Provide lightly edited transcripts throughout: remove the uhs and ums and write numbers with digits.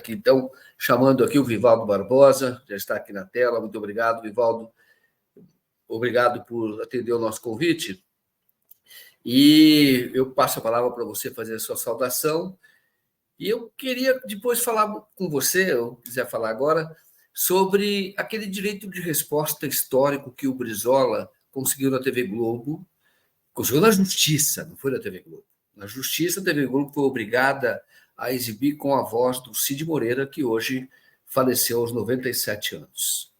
aqui, então, chamando aqui o Vivaldo Barbosa, já está aqui na tela. Muito obrigado, Vivaldo. Obrigado por atender o nosso convite. E eu passo a palavra para você fazer a sua saudação. E eu queria depois falar com você, ou quiser falar agora, sobre aquele direito de resposta histórico que o Brizola conseguiu na TV Globo. Conseguiu na Justiça, não foi na TV Globo. Na Justiça, a TV Globo foi obrigada a exibir com a voz do Cid Moreira, que hoje faleceu aos 97 anos.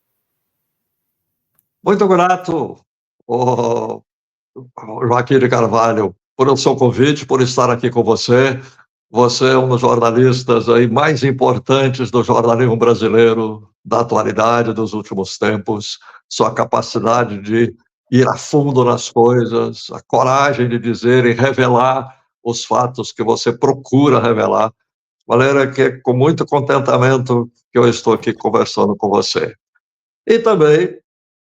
Muito grato, Joaquim de Carvalho, por o seu convite, por estar aqui com você. Você é um dos jornalistas aí mais importantes do jornalismo brasileiro, da atualidade, dos últimos tempos. Sua capacidade de ir a fundo nas coisas, a coragem de dizer e revelar os fatos que você procura revelar. De maneira que é com muito contentamento que eu estou aqui conversando com você. E também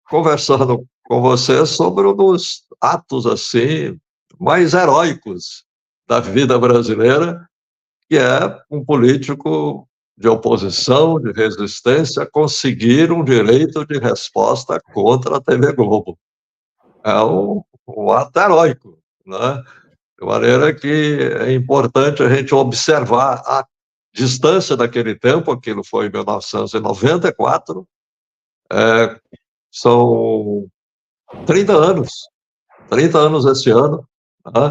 conversando com você sobre um dos atos assim mais heróicos da vida brasileira, que é um político de oposição, de resistência, conseguir um direito de resposta contra a TV Globo. É um ato heróico, né? De maneira que é importante a gente observar a distância daquele tempo. Aquilo foi em 1994, são 30 anos esse ano, né?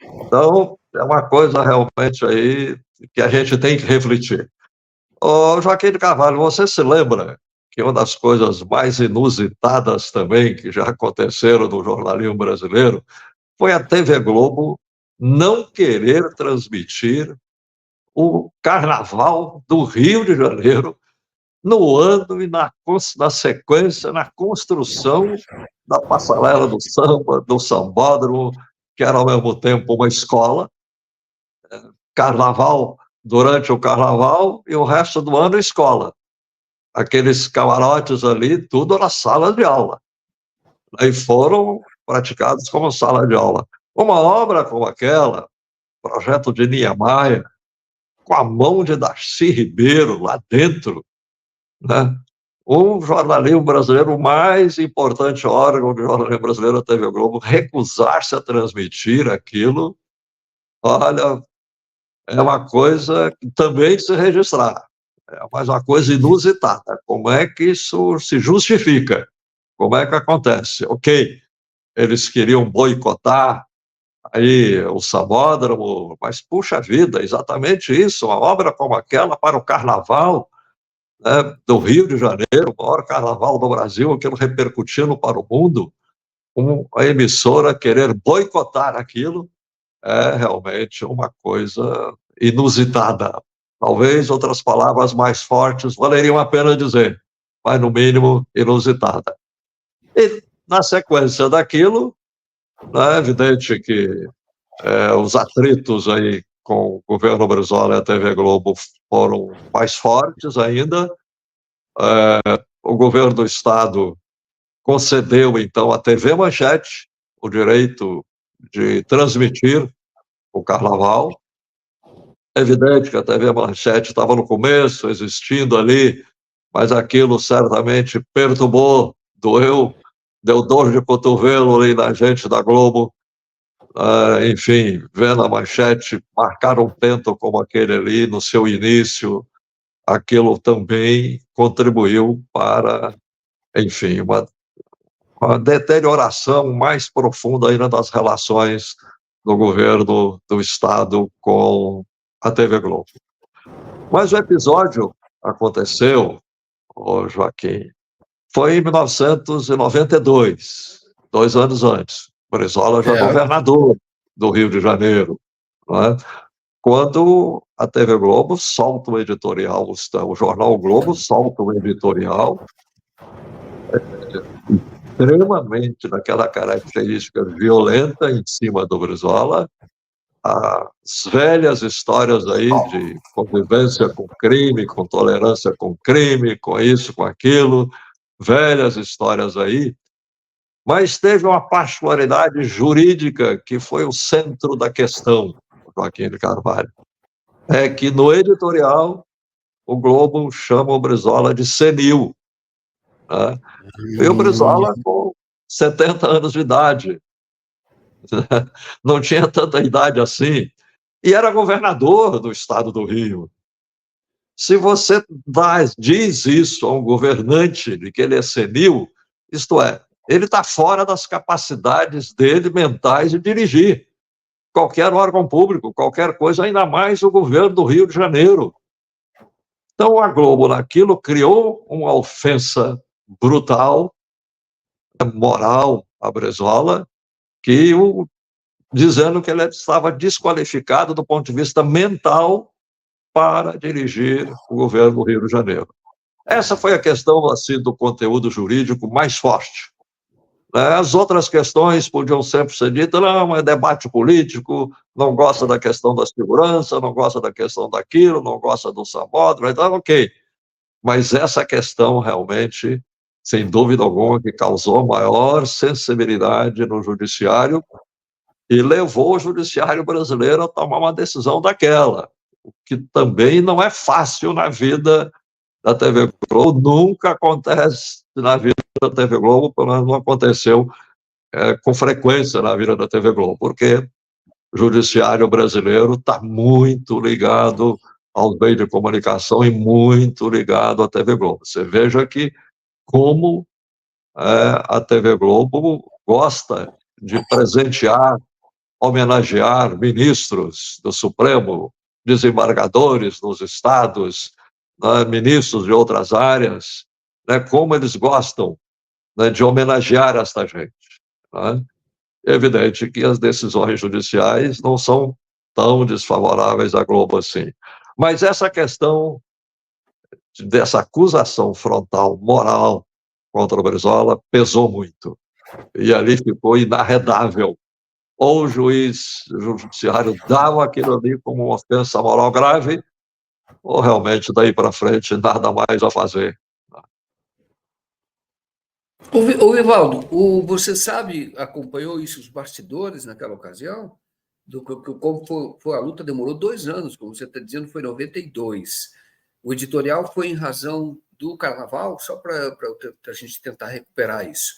Então, é uma coisa realmente aí que a gente tem que refletir. Ô, Joaquim de Carvalho, você se lembra que uma das coisas mais inusitadas também que já aconteceram no jornalismo brasileiro foi a TV Globo não querer transmitir o Carnaval do Rio de Janeiro no ano e na sequência, na construção da passarela do samba, do sambódromo, que era ao mesmo tempo uma escola, carnaval durante o carnaval e o resto do ano escola. Aqueles camarotes ali, tudo era sala de aula. Aí foram praticados como sala de aula. Uma obra como aquela, projeto de Niemeyer, com a mão de Darcy Ribeiro lá dentro, né? O jornalismo brasileiro, o mais importante órgão do jornalismo brasileiro, a TV Globo, recusar-se a transmitir aquilo, olha, é uma coisa que também se registrar. É mais uma coisa inusitada. Como é que isso se justifica? Como é que acontece? Ok, eles queriam boicotar aí o sambódromo, mas, puxa vida, exatamente isso, uma obra como aquela para o Carnaval, né, do Rio de Janeiro, o maior carnaval do Brasil, aquilo repercutindo para o mundo, a emissora querer boicotar aquilo é realmente uma coisa inusitada. Talvez outras palavras mais fortes valeriam a pena dizer, mas no mínimo inusitada. E na sequência daquilo, é evidente que os atritos aí com o governo Brizola e a TV Globo foram mais fortes ainda. O governo do Estado concedeu, então, à TV Manchete o direito de transmitir o Carnaval. É evidente que a TV Manchete estava no começo, existindo ali, mas aquilo certamente perturbou, doeu, deu dor de cotovelo ali na gente da Globo. Enfim, vendo a Manchete marcar um tento como aquele ali no seu início, aquilo também contribuiu para, enfim, uma deterioração mais profunda ainda das relações do governo do Estado com a TV Globo. Mas o episódio aconteceu, Joaquim, foi em 1992, 2 anos antes. Brizola já governador do Rio de Janeiro, não é? Quando a TV Globo solta o editorial, o jornal Globo solta o editorial extremamente daquela característica violenta em cima do Brizola, as velhas histórias aí de convivência com crime, com tolerância com crime, com isso, com aquilo, velhas histórias aí, mas teve uma particularidade jurídica que foi o centro da questão, Joaquim de Carvalho. É que no editorial o Globo chama o Brizola de senil, né? E o Brizola, com 70 anos de idade, não tinha tanta idade assim, e era governador do estado do Rio. Se você diz isso a um governante de que ele é senil, isto é, ele está fora das capacidades dele mentais de dirigir qualquer órgão público, qualquer coisa, ainda mais o governo do Rio de Janeiro. Então, a Globo, naquilo, criou uma ofensa brutal, moral, a Brizola, dizendo que ele estava desqualificado do ponto de vista mental para dirigir o governo do Rio de Janeiro. Essa foi a questão assim, do conteúdo jurídico mais forte. As outras questões podiam sempre ser ditas, não, é debate político, não gosta da questão da segurança, não gosta da questão daquilo, não gosta do Sambódromo, então, ok. Mas essa questão realmente, sem dúvida alguma, que causou maior sensibilidade no judiciário e levou o judiciário brasileiro a tomar uma decisão daquela, o que também não é fácil na vida da TV Globo, nunca acontece na vida da TV Globo, pelo menos não aconteceu com frequência na vida da TV Globo, porque o judiciário brasileiro está muito ligado aos meios de comunicação e muito ligado à TV Globo. Você veja que como a TV Globo gosta de presentear, homenagear ministros do Supremo, desembargadores nos estados, né, ministros de outras áreas, né, como eles gostam, né, de homenagear esta gente. Né? É evidente que as decisões judiciais não são tão desfavoráveis à Globo assim. Mas essa questão dessa acusação frontal, moral, contra o Brizola, pesou muito. E ali ficou inarredável. Ou o judiciário dava aquilo ali como uma ofensa moral grave, ou realmente daí para frente nada mais a fazer. Ô, Evaldo, você sabe, acompanhou isso, os bastidores naquela ocasião? Como foi a luta, demorou 2 anos, como você está dizendo, foi em 92. O editorial foi em razão do carnaval, só para a gente tentar recuperar isso,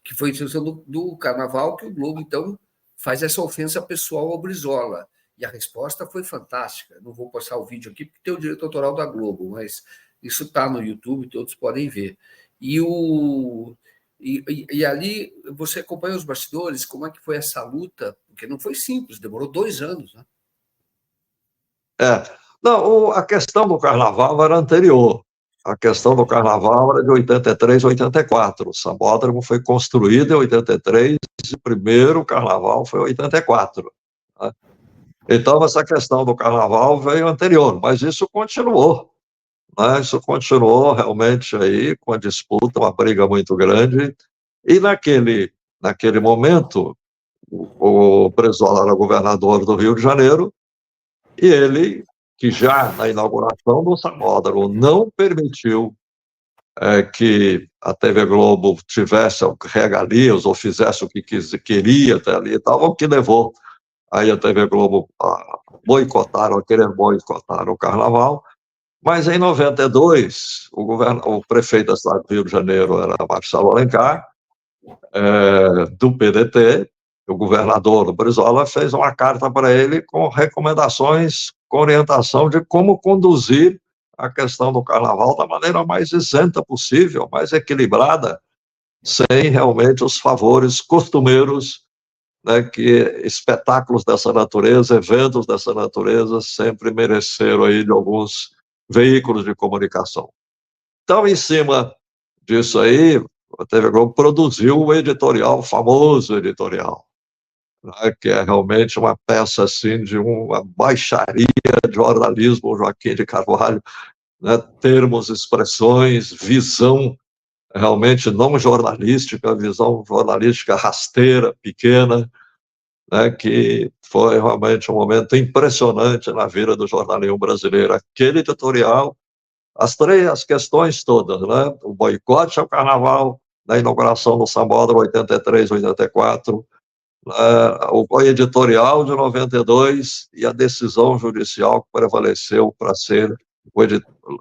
que foi em função do carnaval que o Globo, então, faz essa ofensa pessoal ao Brizola. E a resposta foi fantástica. Não vou passar o vídeo aqui, porque tem o direito autoral da Globo, mas isso está no YouTube, todos podem ver. E ali você acompanha os bastidores, como é que foi essa luta? Porque não foi simples, demorou 2 anos, né? Não, a questão do carnaval era anterior. A questão do carnaval era de 83, 84. O Sambódromo foi construído em 83 e o primeiro carnaval foi em 84. Né? Então, essa questão do carnaval veio anterior, mas isso continuou. Né? Isso continuou realmente aí com a disputa, uma briga muito grande. E naquele momento, o Brizola era governador do Rio de Janeiro e ele, que já na inauguração do Sambódromo não permitiu que a TV Globo tivesse regalias ou fizesse o que queria até ali e tal, o que levou aí a TV Globo a boicotar, ou querer boicotar o Carnaval. Mas em 92, o prefeito da cidade do Rio de Janeiro era Marcelo Alencar, do PDT, o governador do Brizola fez uma carta para ele com recomendações, com orientação de como conduzir a questão do carnaval da maneira mais isenta possível, mais equilibrada, sem realmente os favores costumeiros, né, que espetáculos dessa natureza, eventos dessa natureza sempre mereceram aí de alguns veículos de comunicação. Então, em cima disso aí, a TV Globo produziu o editorial, o famoso editorial, né, que é realmente uma peça assim, de uma baixaria de jornalismo, Joaquim de Carvalho, né, termos, expressões, visão realmente não jornalística, visão jornalística rasteira, pequena, né, que foi realmente um momento impressionante na vida do jornalismo brasileiro. Aquele editorial, as questões todas, né? O boicote ao carnaval, da inauguração do Sambódromo 83, 84, o editorial de 92 e a decisão judicial que prevaleceu para ser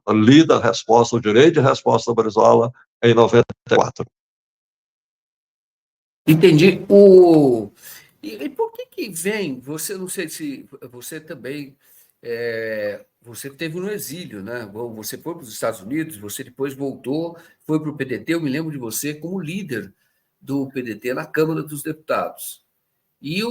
lida a resposta, o direito de resposta do Brizola em 94. Entendi. E por que vem? Você, não sei se você também você teve no exílio, né? Você foi para os Estados Unidos, você depois voltou, foi para o PDT. Eu me lembro de você como líder do PDT na Câmara dos Deputados. E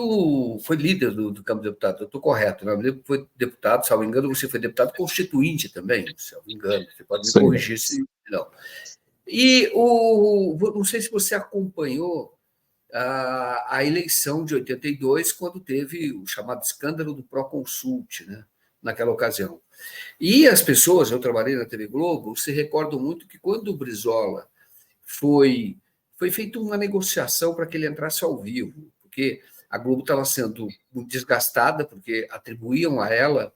foi líder do Câmara dos Deputados, eu estou correto, né? Eu me lembro que foi deputado, se não me engano, você foi deputado constituinte também, se não me engano. Você pode me corrigir se não. E não sei se você acompanhou a eleição de 82, quando teve o chamado escândalo do Proconsult, né, naquela ocasião. E as pessoas, eu trabalhei na TV Globo, se recordam muito que quando o Brizola foi feita uma negociação para que ele entrasse ao vivo, porque a Globo estava sendo muito desgastada, porque atribuíam a ela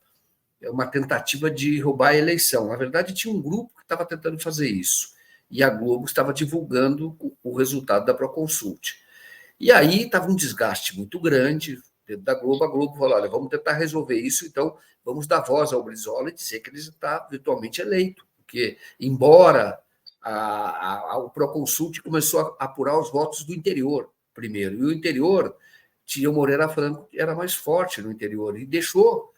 uma tentativa de roubar a eleição. Na verdade, tinha um grupo que estava tentando fazer isso, e a Globo estava divulgando o resultado da Proconsult. E aí estava um desgaste muito grande dentro da Globo. A Globo falou: olha, vamos tentar resolver isso, então vamos dar voz ao Brizola e dizer que ele está virtualmente eleito. Porque, embora o Proconsult começou a apurar os votos do interior primeiro, e o interior tinha o Moreira Franco, que era mais forte no interior, e deixou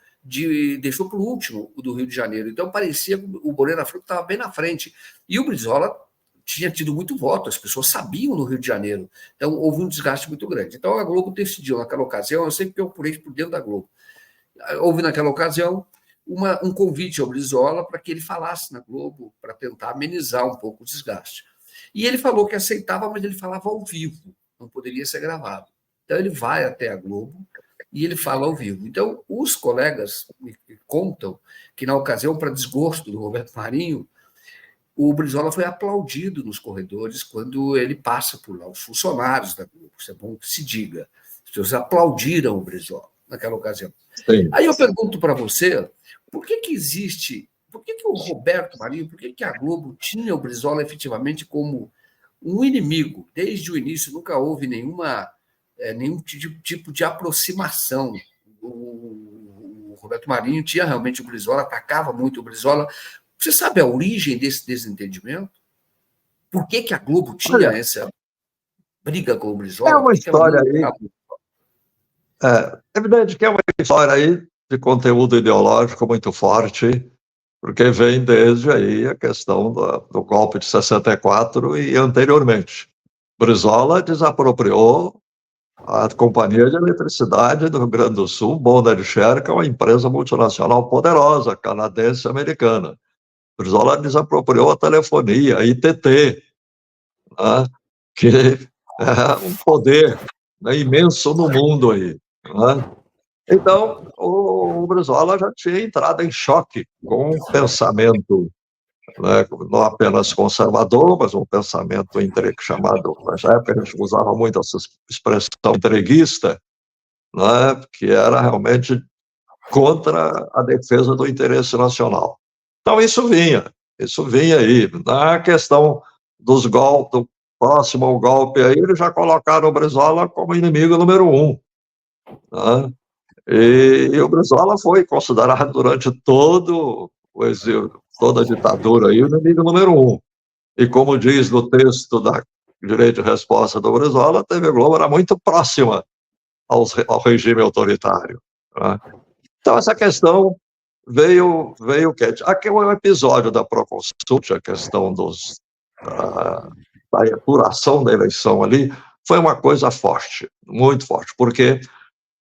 para o último o do Rio de Janeiro. Então parecia que o Moreira Franco estava bem na frente. E o Brizola tinha tido muito voto, as pessoas sabiam no Rio de Janeiro. Então, houve um desgaste muito grande. Então, a Globo decidiu, naquela ocasião, eu sempre procurei por dentro da Globo, houve naquela ocasião um convite ao Brizola para que ele falasse na Globo, para tentar amenizar um pouco o desgaste. E ele falou que aceitava, mas ele falava ao vivo, não poderia ser gravado. Então, ele vai até a Globo e ele fala ao vivo. Então, os colegas me contam que, na ocasião, para desgosto do Roberto Marinho, o Brizola foi aplaudido nos corredores quando ele passa por lá, os funcionários da Globo, isso é bom que se diga. As pessoas aplaudiram o Brizola naquela ocasião. Sim. Aí eu pergunto para você, por que o Roberto Marinho, por que a Globo tinha o Brizola efetivamente como um inimigo? Desde o início nunca houve nenhum tipo de aproximação. O Roberto Marinho tinha realmente o Brizola, atacava muito o Brizola. Você sabe a origem desse desentendimento? Por que a Globo tinha essa briga com o Brizola? É uma história aí. É evidente que é uma história aí de conteúdo ideológico muito forte, porque vem desde aí a questão do golpe de 64 e anteriormente. Brizola desapropriou a Companhia de Eletricidade do Rio Grande do Sul, Bonda de Cher, que é uma empresa multinacional poderosa, canadense-americana. Brizola desapropriou a telefonia, a ITT, né, que é um poder, né, imenso no mundo aí. Né? Então, o Brizola já tinha entrado em choque com um pensamento, né, não apenas conservador, mas um pensamento chamado, nessa época a gente usava muito essa expressão entreguista, né, que era realmente contra a defesa do interesse nacional. Então, isso vinha aí. Na questão dos golpes, do próximo ao golpe aí, eles já colocaram o Brizola como inimigo número 1. Né? E o Brizola foi considerado durante toda a ditadura aí, o inimigo número 1. E como diz no texto da direito de resposta do Brizola, a TV Globo era muito próxima ao regime autoritário. Né? Então, essa questão veio quente. Aqui é um episódio da Proconsult, a questão da apuração da eleição ali, foi uma coisa forte, muito forte, porque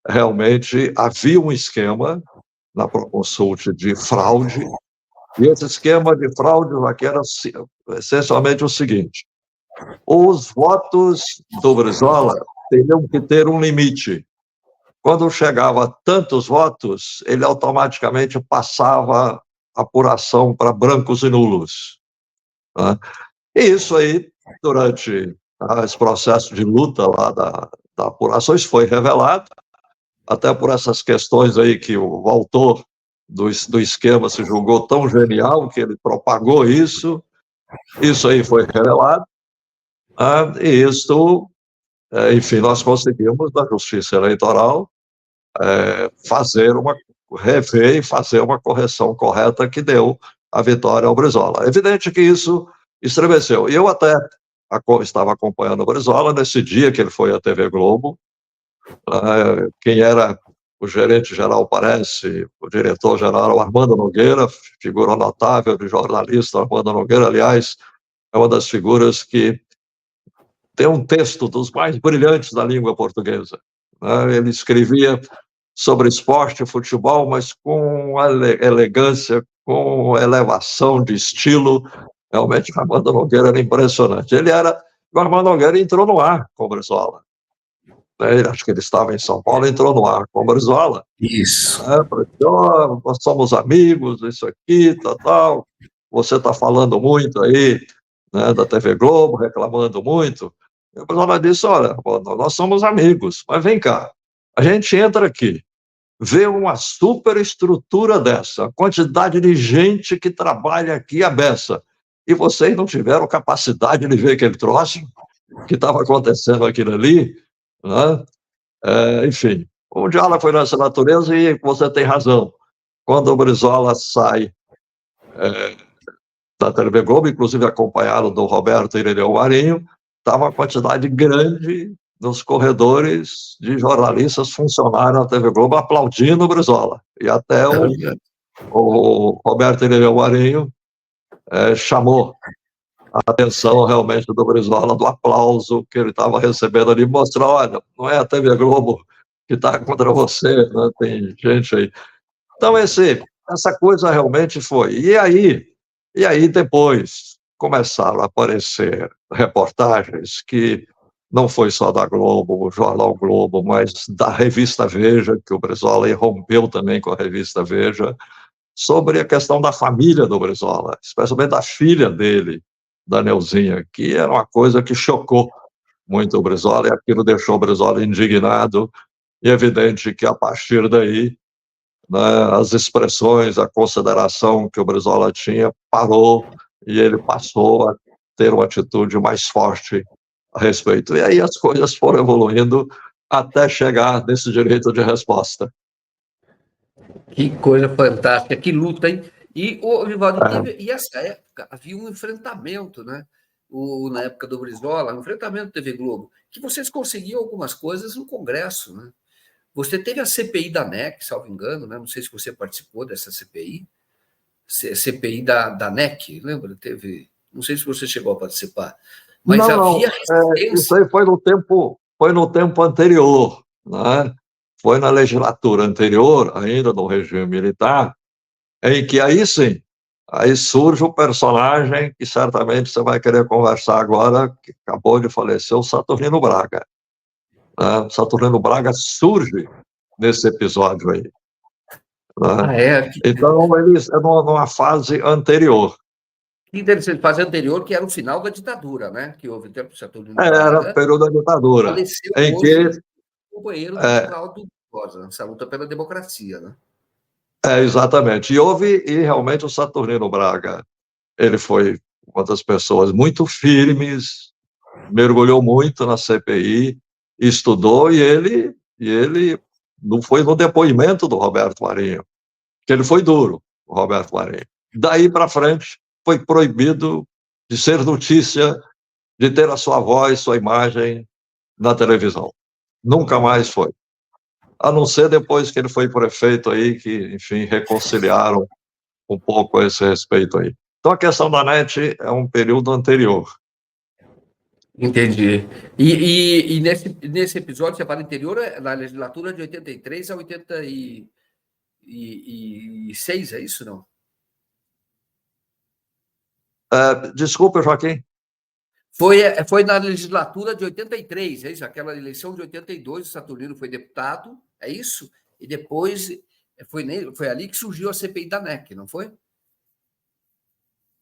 realmente havia um esquema na Proconsult de fraude, e esse esquema de fraude aqui era essencialmente o seguinte: os votos do Brizola teriam que ter um limite. Quando chegava a tantos votos, ele automaticamente passava a apuração para brancos e nulos. Né? E isso aí, durante esse processo de luta lá da apuração, isso foi revelado, até por essas questões aí que o autor do esquema se julgou tão genial que ele propagou isso aí foi revelado, e isso, enfim, nós conseguimos, da Justiça Eleitoral, fazer rever e fazer uma correção correta que deu a vitória ao Brizola. É evidente que isso estremeceu. E eu até estava acompanhando o Brizola nesse dia que ele foi à TV Globo. Quem era o gerente-geral, parece, o diretor-geral, Armando Nogueira, figura notável de jornalista. Armando Nogueira, aliás, é uma das figuras que tem um texto dos mais brilhantes da língua portuguesa. Ele escrevia sobre esporte e futebol, mas com elegância, com elevação de estilo. Realmente, o Armando Nogueira era impressionante. O Armando Nogueira entrou no ar com o Brizola. Acho que ele estava em São Paulo, entrou no ar com o Brizola. Isso. Nós somos amigos, isso aqui, tal. Você está falando muito aí, né, da TV Globo, reclamando muito. E o Brizola disse, olha, nós somos amigos, mas vem cá, a gente entra aqui, vê uma superestrutura dessa, a quantidade de gente que trabalha aqui a beça, e vocês não tiveram capacidade de ver aquele troço que estava acontecendo aquilo ali, né? Enfim, o diálogo foi nessa natureza e você tem razão. Quando o Brizola sai da TV Globo, inclusive acompanhado do Roberto Irineu Marinho, estava uma quantidade grande nos corredores de jornalistas funcionários da TV Globo aplaudindo o Brizola. E até o Roberto Irineu Marinho chamou a atenção realmente do Brizola, do aplauso que ele estava recebendo ali, mostrar, olha, não é a TV Globo que está contra você, né? Tem gente aí. Então, essa coisa realmente foi. E aí depois começaram a aparecer reportagens que não foi só da Globo, o jornal Globo, mas da revista Veja, que o Brizola rompeu também com a revista Veja, sobre a questão da família do Brizola, especialmente da filha dele, da Neuzinha, que era uma coisa que chocou muito o Brizola, e aquilo deixou o Brizola indignado, e é evidente que, a partir daí, né, as expressões, a consideração que o Brizola tinha parou, e ele passou a ter uma atitude mais forte a respeito. E aí as coisas foram evoluindo até chegar nesse direito de resposta. Que coisa fantástica, que luta, hein? E, Vivaldi, e essa época havia um enfrentamento, né? Na época do Brizola, um enfrentamento TV Globo, que vocês conseguiam algumas coisas no Congresso, né? Você teve a CPI da NEC, salvo engano, né? Não sei se você participou dessa CPI. CPI da NEC, lembra? Não sei se você chegou a participar. Mas não, havia resistência. Isso aí foi no tempo anterior, né? Foi na legislatura anterior, ainda no regime militar, em que aí sim, aí surge o personagem que certamente você vai querer conversar agora, que acabou de falecer, o Saturnino Braga. O Saturnino Braga surge nesse episódio aí. Né? Então, eles é numa fase anterior. Que interessante, fase anterior, que era o final da ditadura, né? Que houve o tempo Saturnino Braga. Era o período da ditadura. Faleceu em hoje que o companheiro do Geraldo Rosa, nessa luta pela democracia, né? Exatamente. E realmente o Saturnino Braga, ele foi uma das pessoas muito firmes, mergulhou muito na CPI, estudou, e ele não foi no depoimento do Roberto Marinho, que ele foi duro, o Roberto Marinho. Daí para frente, foi proibido de ser notícia, de ter a sua voz, sua imagem na televisão. Nunca mais foi. A não ser depois que ele foi prefeito aí, que, enfim, reconciliaram um pouco a esse respeito aí. Então, a questão da NET é um período anterior. Entendi. E nesse episódio, você fala anterior, na legislatura de 83 a 86, é isso, não? Desculpa, Joaquim. Foi na legislatura de 83, é isso? Aquela eleição de 82, o Saturnino foi deputado, é isso? E depois foi ali que surgiu a CPI da NEC, não foi?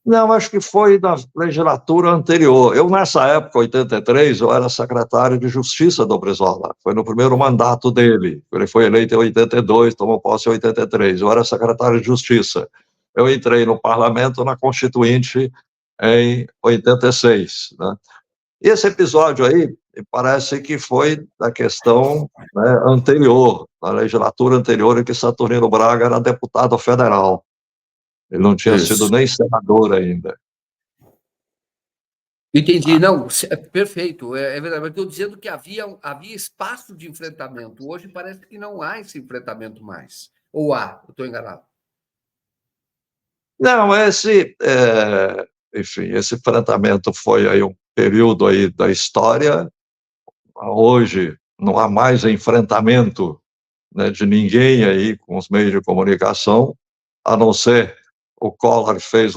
Não, acho que foi na legislatura anterior. Eu, nessa época, 83, eu era secretário de Justiça do Brizola. Foi no primeiro mandato dele. Ele foi eleito em 82, tomou posse em 83. Eu era secretário de Justiça. Eu entrei no parlamento na Constituinte em 86. Né? E esse episódio aí, e parece que foi da questão, né, anterior, na legislatura anterior, em que Saturnino Braga era deputado federal. Ele não tinha sido Isso. nem senador ainda. Entendi. Não, perfeito. É verdade. Mas estou dizendo que havia espaço de enfrentamento. Hoje parece que não há esse enfrentamento mais. Ou há? Eu estou enganado. Não, enfim, esse enfrentamento foi aí um período aí da história. Hoje não há mais enfrentamento, né, de ninguém aí com os meios de comunicação, a não ser o Collor fez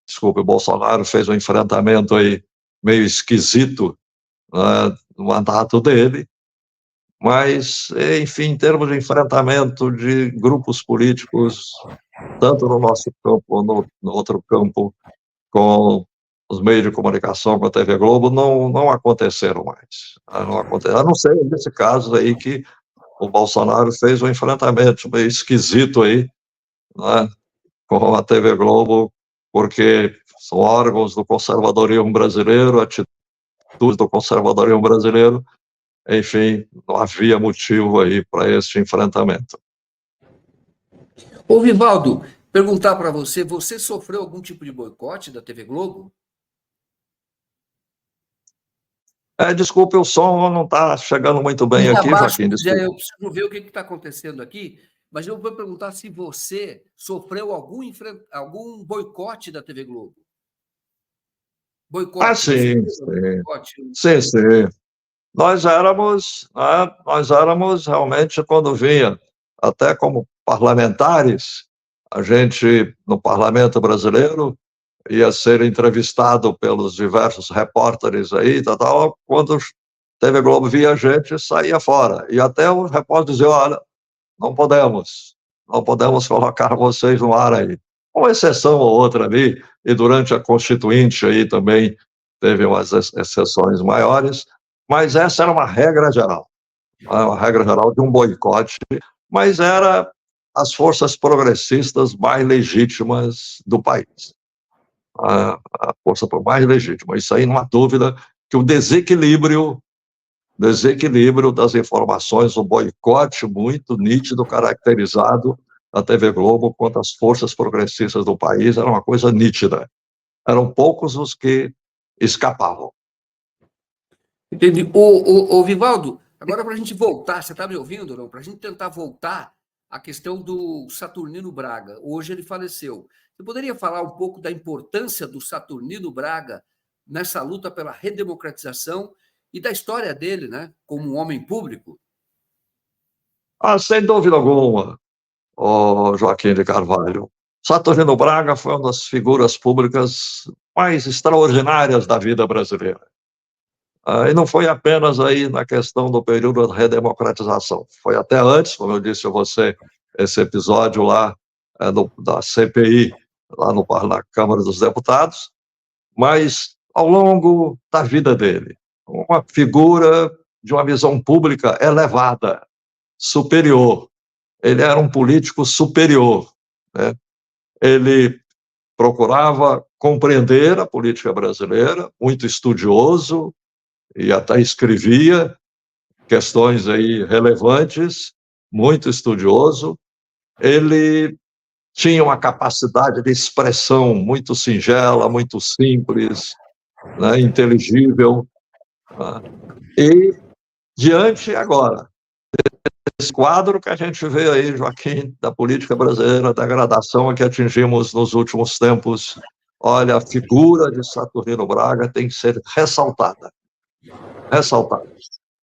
desculpe, o Bolsonaro fez um enfrentamento aí meio esquisito, né, no mandato dele, mas, enfim, em termos de enfrentamento de grupos políticos, tanto no nosso campo ou no outro campo, com os meios de comunicação, com a TV Globo, não aconteceram mais. Não aconteceram, a não ser nesse caso aí que o Bolsonaro fez um enfrentamento meio esquisito aí, né, com a TV Globo, porque são órgãos do conservadorismo brasileiro, atitudes do conservadorismo brasileiro, enfim, não havia motivo aí para esse enfrentamento. Ô, Vivaldo, perguntar para você, você sofreu algum tipo de boicote da TV Globo? Desculpe, o som não está chegando muito bem Liga aqui, abaixo, Joaquim, quiser, desculpe. eu preciso ver o que está acontecendo aqui, mas eu vou perguntar se você sofreu algum boicote da TV Globo. Boicote, você Sim, teve algum sim, boicote? sim, sim. Nós éramos realmente, quando vinha, até como parlamentares, a gente, no parlamento brasileiro, ia ser entrevistado pelos diversos repórteres aí, tal, quando TV Globo via a gente, saía fora. E até o repórter dizia, olha, não podemos colocar vocês no ar aí. Com exceção ou outra ali, e durante a Constituinte aí também teve umas exceções maiores, mas essa era uma regra geral de um boicote, mas era as forças progressistas mais legítimas do país. A força mais legítima. Isso aí não há dúvida que o desequilíbrio das informações, um boicote muito nítido, caracterizado da TV Globo contra as forças progressistas do país, era uma coisa nítida. Eram poucos os que escapavam. Entendi. Ô, Vivaldo, agora para a gente voltar, você está me ouvindo, não? Para a gente tentar voltar à questão do Saturnino Braga. Hoje ele faleceu. Você poderia falar um pouco da importância do Saturnino Braga nessa luta pela redemocratização e da história dele, né, como um homem público? Sem dúvida alguma, o Joaquim de Carvalho. Saturnino Braga foi uma das figuras públicas mais extraordinárias da vida brasileira. E não foi apenas aí na questão do período da redemocratização, foi até antes, como eu disse a você, esse episódio lá da CPI, lá na Câmara dos Deputados, mas ao longo da vida dele, uma figura de uma visão pública elevada, superior. Ele era um político superior, né? Ele procurava compreender a política brasileira, muito estudioso, e até escrevia questões aí relevantes, muito estudioso. Ele tinha uma capacidade de expressão muito singela, muito simples, né, inteligível, né? E diante agora desse quadro que a gente vê aí, Joaquim, da política brasileira, da degradação a que atingimos nos últimos tempos, olha, a figura de Saturnino Braga tem que ser ressaltada.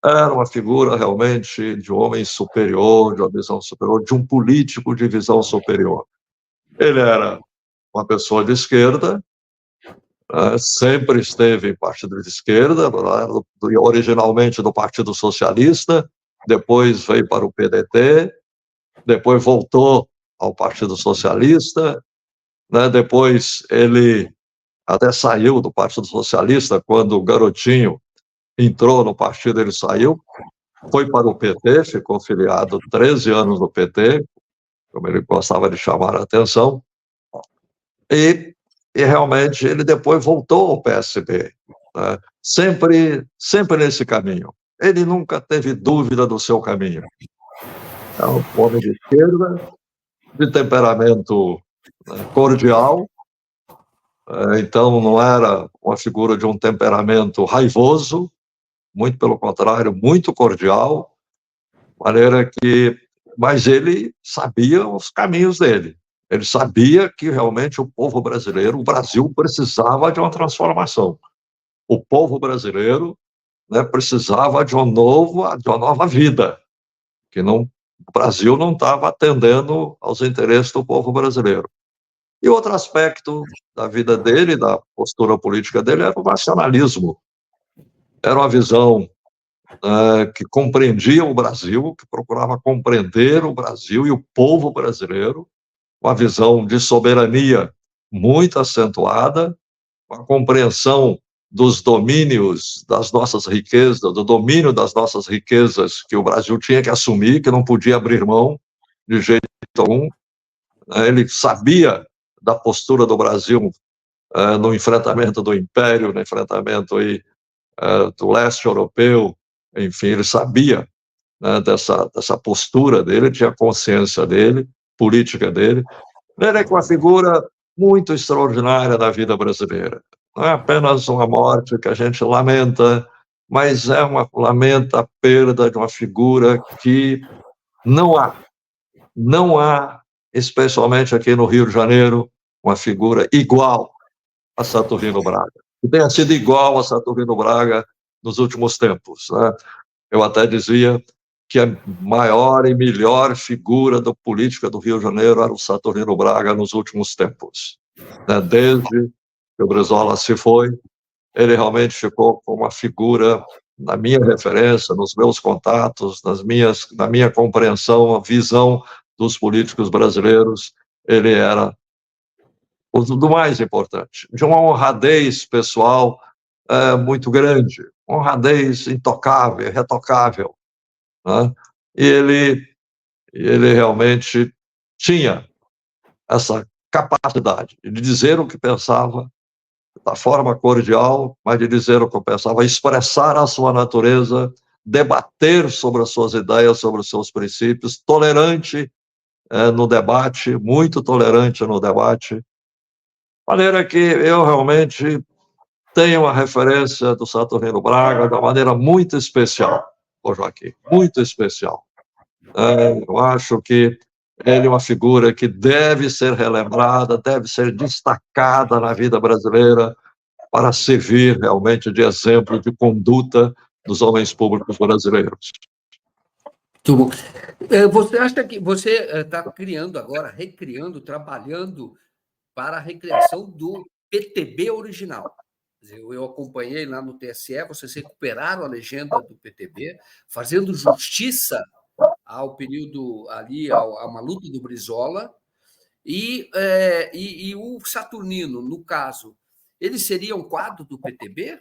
Era uma figura realmente de um homem superior, de uma visão superior, de um político de visão superior. Ele era uma pessoa de esquerda, sempre esteve em partido de esquerda, originalmente do Partido Socialista, depois veio para o PDT, depois voltou ao Partido Socialista, né? Depois ele até saiu do Partido Socialista, quando o Garotinho entrou no partido, ele saiu, foi para o PT, ficou filiado 13 anos no PT, como ele gostava de chamar a atenção, e realmente ele depois voltou ao PSB. né? Sempre nesse caminho. Ele nunca teve dúvida do seu caminho. É um homem de esquerda, de temperamento, né, cordial, então não era uma figura de um temperamento raivoso, muito pelo contrário, muito cordial, maneira que, mas ele sabia os caminhos dele. Ele sabia que realmente o povo brasileiro, o Brasil precisava de uma transformação. O povo brasileiro, né, precisava de uma nova vida, que não, o Brasil não estava atendendo aos interesses do povo brasileiro. E outro aspecto da vida dele, da postura política dele, era o nacionalismo. Era uma visão que compreendia o Brasil, que procurava compreender o Brasil e o povo brasileiro, uma visão de soberania muito acentuada, uma compreensão dos domínios das nossas riquezas, do domínio das nossas riquezas que o Brasil tinha que assumir, que não podia abrir mão de jeito algum. Ele sabia da postura do Brasil no enfrentamento do Império, no enfrentamento aí, do leste europeu, enfim, ele sabia, né, dessa postura dele, tinha consciência dele, política dele. Ele é uma figura muito extraordinária da vida brasileira. Não é apenas uma morte que a gente lamenta, mas lamenta a perda de uma figura que não há, especialmente aqui no Rio de Janeiro, uma figura igual a Saturnino Braga, que tenha sido igual a Saturnino Braga nos últimos tempos, né? Eu até dizia que a maior e melhor figura da política do Rio de Janeiro era o Saturnino Braga nos últimos tempos, né? Desde que o Brizola se foi, ele realmente ficou como uma figura, na minha referência, nos meus contatos, na minha compreensão, a visão dos políticos brasileiros, ele era o do mais importante, de uma honradez pessoal muito grande, honradez intocável, irretocável, né? E ele realmente tinha essa capacidade de dizer o que pensava, da forma cordial, mas de dizer o que pensava, expressar a sua natureza, debater sobre as suas ideias, sobre os seus princípios, tolerante no debate, muito tolerante no debate, de maneira que eu realmente tenho uma referência do Saturnino Braga de uma maneira muito especial, ô Joaquim, muito especial. Eu acho que ele é uma figura que deve ser relembrada, deve ser destacada na vida brasileira para servir realmente de exemplo de conduta dos homens públicos brasileiros. Muito bom. Você acha que você está criando agora, recriando, trabalhando para a recriação do PTB original? Eu acompanhei lá no TSE, vocês recuperaram a legenda do PTB, fazendo justiça ao período ali, a uma luta do Brizola, e o Saturnino, no caso, ele seria um quadro do PTB?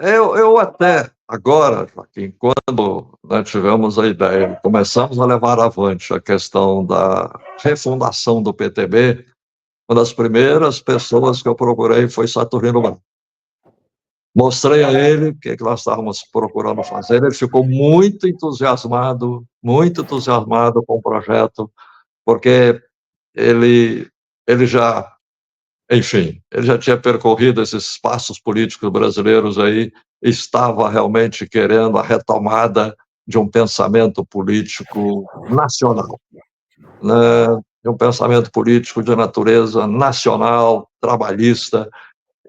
Eu até agora, Joaquim, quando nós tivemos a ideia, começamos a levar avante a questão da refundação do PTB, uma das primeiras pessoas que eu procurei foi Saturnino Braga. Mostrei a ele o que nós estávamos procurando fazer, ele ficou muito entusiasmado com o projeto, porque ele já, enfim, ele já tinha percorrido esses espaços políticos brasileiros aí, estava realmente querendo a retomada de um pensamento político nacional, né? De um pensamento político de natureza nacional, trabalhista.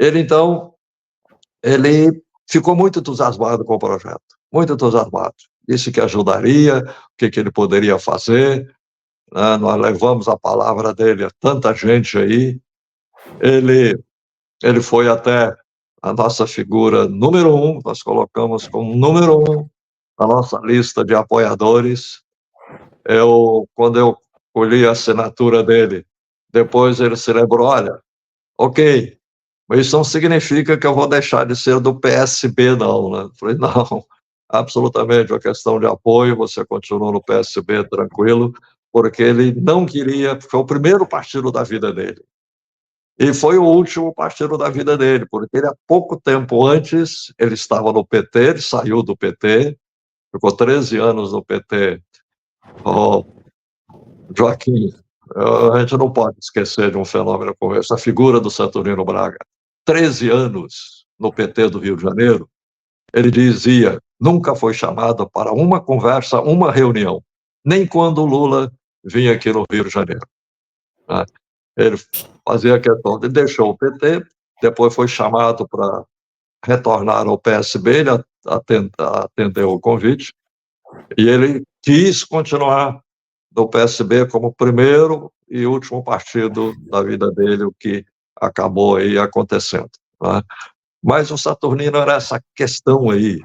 Então, ele ficou muito entusiasmado com o projeto, muito entusiasmado. Disse que ajudaria, o que ele poderia fazer, né? Nós levamos a palavra dele a tanta gente aí. Ele foi até a nossa figura número 1, nós colocamos como número 1 na nossa lista de apoiadores. Quando eu colhi a assinatura dele, depois ele se lembrou, olha, ok, mas isso não significa que eu vou deixar de ser do PSB, não, né? Eu falei, não, absolutamente, uma questão de apoio, você continua no PSB tranquilo, porque ele não queria, foi o primeiro partido da vida dele. E foi o último partido da vida dele, porque ele, há pouco tempo antes, ele estava no PT, ele saiu do PT, ficou 13 anos no PT. Oh, Joaquim, a gente não pode esquecer de um fenômeno como esse, a figura do Saturnino Braga. 13 anos no PT do Rio de Janeiro, ele dizia, nunca foi chamado para uma conversa, uma reunião, nem quando o Lula vinha aqui no Rio de Janeiro. Né? Ele fazia questão, ele deixou o PT, depois foi chamado para retornar ao PSB, ele atendeu o convite, e ele quis continuar no PSB como primeiro e último partido da vida dele, o que acabou aí acontecendo. Né? Mas o Saturnino era essa questão aí,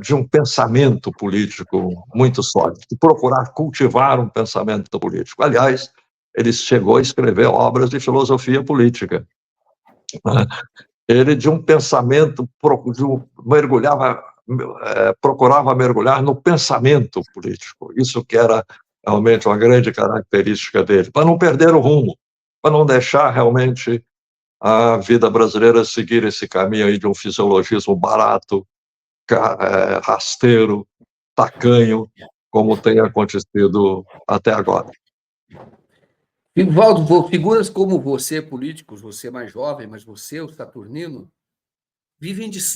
de um pensamento político muito sólido, de procurar cultivar um pensamento político. Aliás, ele chegou a escrever obras de filosofia política. Né? Ele, de um pensamento, procurava mergulhar no pensamento político. Isso que era realmente uma grande característica dele, para não perder o rumo, para não deixar realmente a vida brasileira seguir esse caminho aí de um fisiologismo barato, rasteiro, tacanho, como tem acontecido até agora. Valdo, figuras como você, políticos, você mais jovem, mas você, o Saturnino,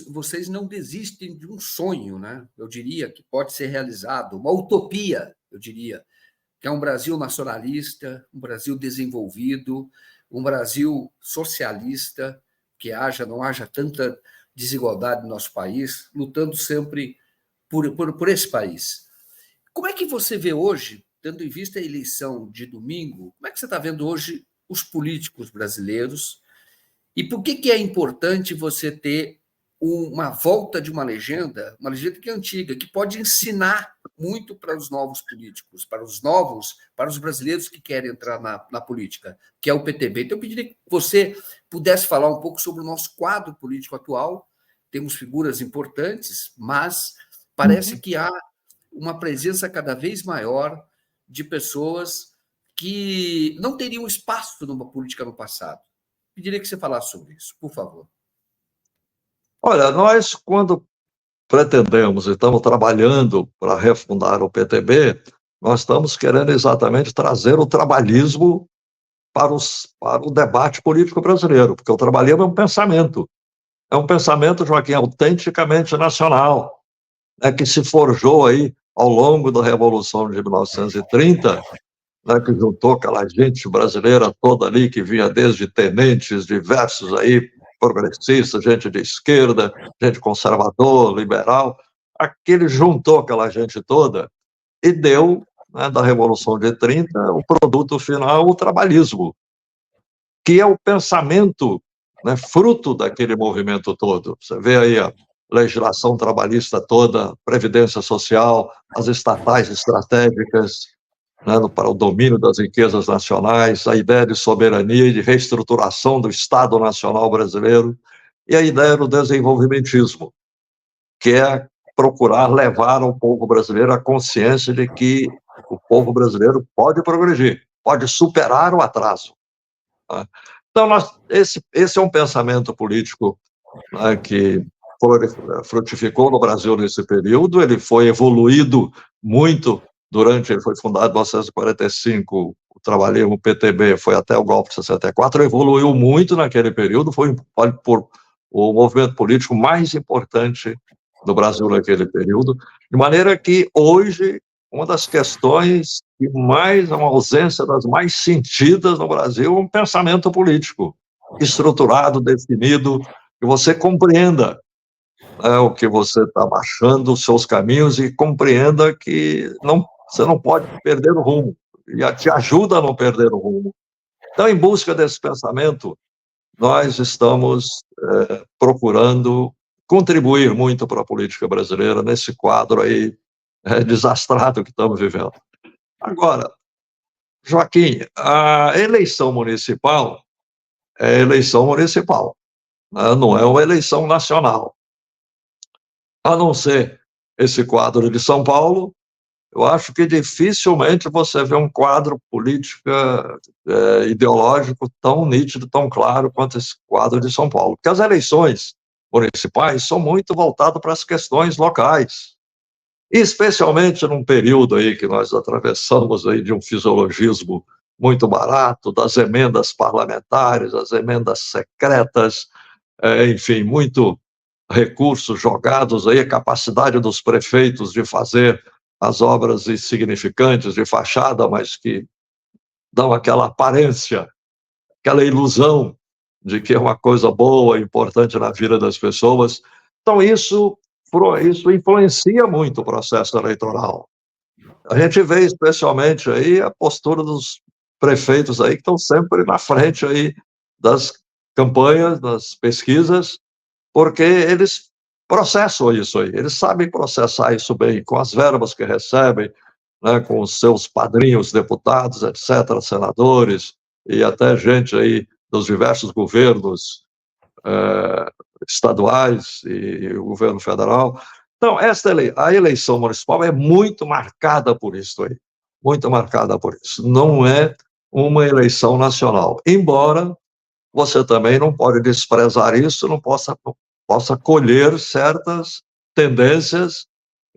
vocês não desistem de um sonho, né? Eu diria que pode ser realizado, uma utopia, eu diria, que é um Brasil nacionalista, um Brasil desenvolvido, um Brasil socialista, que não haja tanta desigualdade no nosso país, lutando sempre por esse país. Como é que você vê hoje, tendo em vista a eleição de domingo, como é que você está vendo hoje os políticos brasileiros? E por que é importante você ter uma volta de uma legenda que é antiga, que pode ensinar muito para os novos políticos, para os brasileiros que querem entrar na política, que é o PTB. Então, eu pediria que você pudesse falar um pouco sobre o nosso quadro político atual. Temos figuras importantes, mas parece que há uma presença cada vez maior de pessoas que não teriam espaço numa política no passado. Pediria que você falasse sobre isso, por favor. Olha, nós, quando pretendemos e estamos trabalhando para refundar o PTB, nós estamos querendo exatamente trazer o trabalhismo para o debate político brasileiro, porque o trabalhismo é um pensamento, Joaquim, autenticamente nacional, né, que se forjou aí ao longo da Revolução de 1930, né, que juntou aquela gente brasileira toda ali, que vinha desde tenentes diversos aí, progressistas, gente de esquerda, gente conservador, liberal, aquele juntou aquela gente toda e deu, né, da Revolução de 30, o produto final, o trabalhismo, que é o pensamento, né, fruto daquele movimento todo. Você vê aí a legislação trabalhista toda, previdência social, as estatais estratégicas, né, para o domínio das riquezas nacionais, a ideia de soberania e de reestruturação do Estado Nacional brasileiro, e a ideia do desenvolvimentismo, que é procurar levar ao povo brasileiro a consciência de que o povo brasileiro pode progredir, pode superar o atraso. Né? Então, esse é um pensamento político, né, que frutificou no Brasil nesse período, ele foi evoluído muito ele foi fundado em 1945, trabalhei no PTB, foi até o golpe de 64, evoluiu muito naquele período, foi o movimento político mais importante do Brasil naquele período, de maneira que hoje uma das questões que mais, uma ausência das mais sentidas no Brasil, é um pensamento político estruturado, definido, que você compreenda, né, o que você está achando, os seus caminhos, e compreenda que você não pode perder o rumo, e te ajuda a não perder o rumo. Então, em busca desse pensamento, nós estamos procurando contribuir muito para a política brasileira nesse quadro aí desastrado que estamos vivendo. Agora, Joaquim, a eleição municipal é eleição municipal, né? Não é uma eleição nacional. A não ser esse quadro de São Paulo, eu acho que dificilmente você vê um quadro político ideológico tão nítido, tão claro quanto esse quadro de São Paulo. Porque as eleições municipais são muito voltadas para as questões locais, especialmente num período aí que nós atravessamos aí de um fisiologismo muito barato, das emendas parlamentares, as emendas secretas, enfim, muito recursos jogados aí, a capacidade dos prefeitos de fazer as obras insignificantes de fachada, mas que dão aquela aparência, aquela ilusão de que é uma coisa boa, importante na vida das pessoas. Então, isso influencia muito o processo eleitoral. A gente vê especialmente aí a postura dos prefeitos aí que estão sempre na frente aí das campanhas, das pesquisas, porque eles processam isso aí, eles sabem processar isso bem, com as verbas que recebem, né, com os seus padrinhos, deputados, etc., senadores, e até gente aí dos diversos governos estaduais e o governo federal. Então, a eleição municipal é muito marcada por isso aí, muito marcada por isso. Não é uma eleição nacional, embora você também não pode desprezar isso, não possa colher certas tendências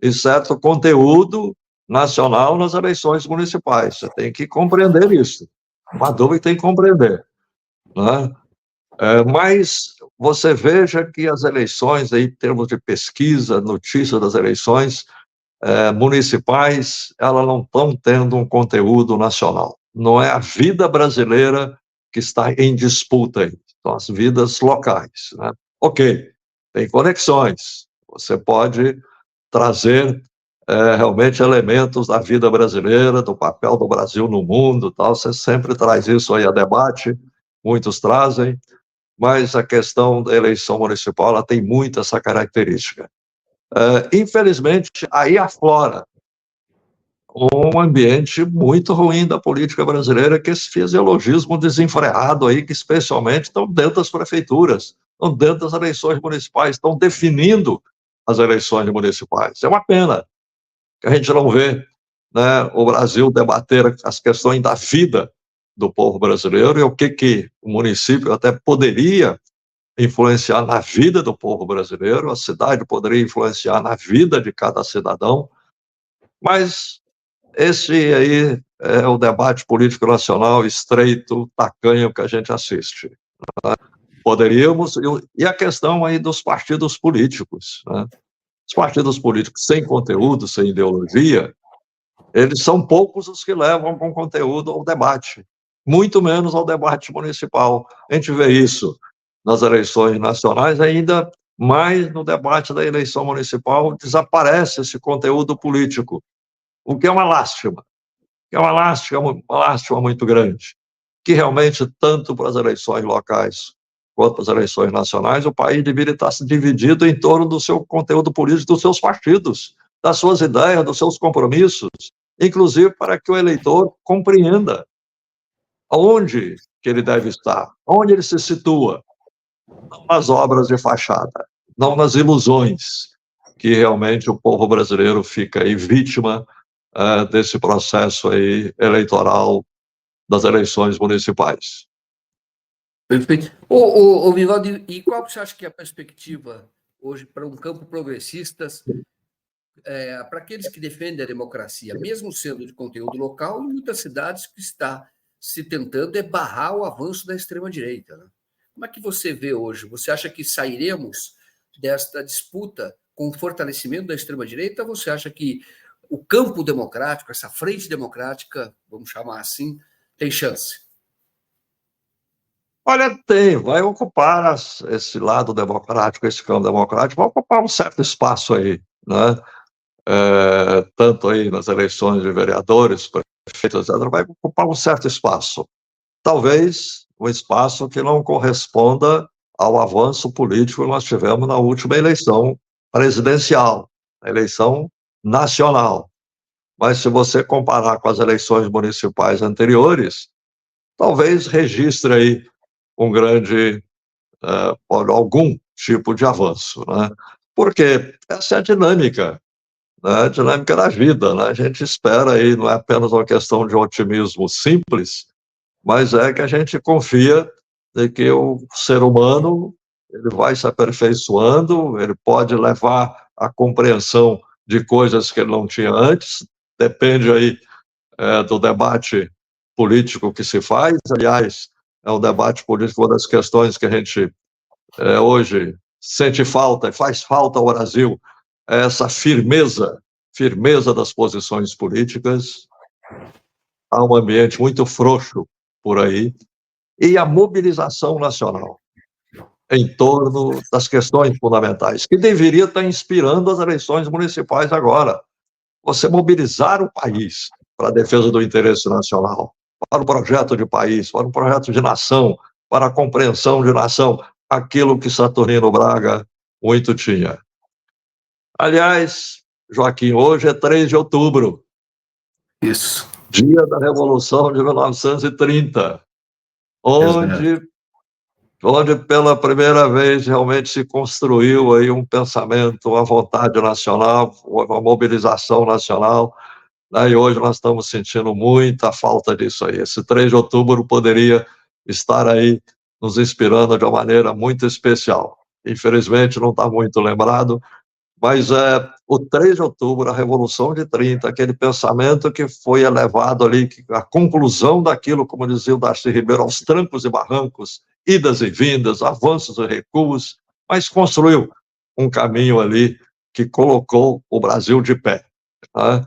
e certo conteúdo nacional nas eleições municipais. Você tem que compreender isso. Uma dúvida tem que compreender, né? Mas você veja que as eleições, aí, em termos de pesquisa, notícia das eleições municipais, elas não estão tendo um conteúdo nacional. Não é a vida brasileira que está em disputa aí, são as vidas locais, né? Ok, tem conexões, você pode trazer realmente elementos da vida brasileira, do papel do Brasil no mundo, tal. Você sempre traz isso aí a debate, muitos trazem, mas a questão da eleição municipal ela tem muito essa característica. Infelizmente, aí aflora um ambiente muito ruim da política brasileira, que esse fisiologismo desenfreado aí, que especialmente estão dentro das prefeituras, estão dentro das eleições municipais, estão definindo as eleições municipais. É uma pena que a gente não vê, né, o Brasil debater as questões da vida do povo brasileiro e o que o município até poderia influenciar na vida do povo brasileiro, a cidade poderia influenciar na vida de cada cidadão, mas esse aí é o debate político nacional estreito, tacanho que a gente assiste. Poderíamos, e a questão aí dos partidos políticos, né? Os partidos políticos sem conteúdo, sem ideologia, eles são poucos os que levam com conteúdo ao debate, muito menos ao debate municipal. A gente vê isso nas eleições nacionais, ainda mais no debate da eleição municipal, desaparece esse conteúdo político, o que é uma lástima, uma lástima muito grande, que realmente, tanto para as eleições locais quanto para as eleições nacionais, o país deveria estar se dividido em torno do seu conteúdo político, dos seus partidos, das suas ideias, dos seus compromissos, inclusive para que o eleitor compreenda onde que ele deve estar, onde ele se situa, não nas obras de fachada, não nas ilusões que realmente o povo brasileiro fica aí vítima desse processo aí eleitoral das eleições municipais. Perfeito. Ô, Vivaldo, e qual que você acha que é a perspectiva hoje para um campo progressistas, para aqueles que defendem a democracia, mesmo sendo de conteúdo local, em muitas cidades que está se tentando barrar o avanço da extrema-direita, né? Como é que você vê hoje? Você acha que sairemos desta disputa com o fortalecimento da extrema-direita, ou você acha que o campo democrático, essa frente democrática, vamos chamar assim, tem chance? Olha, vai ocupar esse lado democrático, esse campo democrático, vai ocupar um certo espaço aí, né? Tanto aí nas eleições de vereadores, prefeitos, etc., vai ocupar um certo espaço. Talvez um espaço que não corresponda ao avanço político que nós tivemos na última eleição presidencial, a eleição nacional. Mas se você comparar com as eleições municipais anteriores, talvez registre aí um grande, algum tipo de avanço, né? Porque essa é a dinâmica né, a dinâmica da vida, né? A gente espera aí, não é apenas uma questão de otimismo simples, mas é que a gente confia de que o ser humano ele vai se aperfeiçoando, ele pode levar à compreensão de coisas que ele não tinha antes, depende aí do debate político que se faz. Aliás, é o debate político uma das questões que a gente hoje sente falta, e faz falta ao Brasil, é essa firmeza das posições políticas. Há um ambiente muito frouxo por aí, e a mobilização nacional em torno das questões fundamentais, que deveria estar inspirando as eleições municipais agora. Você mobilizar o país para a defesa do interesse nacional, para o projeto de país, para o projeto de nação, para a compreensão de nação, aquilo que Saturnino Braga muito tinha. Aliás, Joaquim, hoje é 3 de outubro, Isso. dia da Revolução de 1930, Exato. onde pela primeira vez realmente se construiu aí um pensamento, uma vontade nacional, uma mobilização nacional, né? E hoje nós estamos sentindo muita falta disso aí. Esse 3 de outubro poderia estar aí nos inspirando de uma maneira muito especial. Infelizmente não está muito lembrado, mas o 3 de outubro, a Revolução de 30, aquele pensamento que foi elevado ali, a conclusão daquilo, como dizia o Darcy Ribeiro, aos trancos e barrancos, idas e vindas, avanços e recuos, mas construiu um caminho ali que colocou o Brasil de pé, né?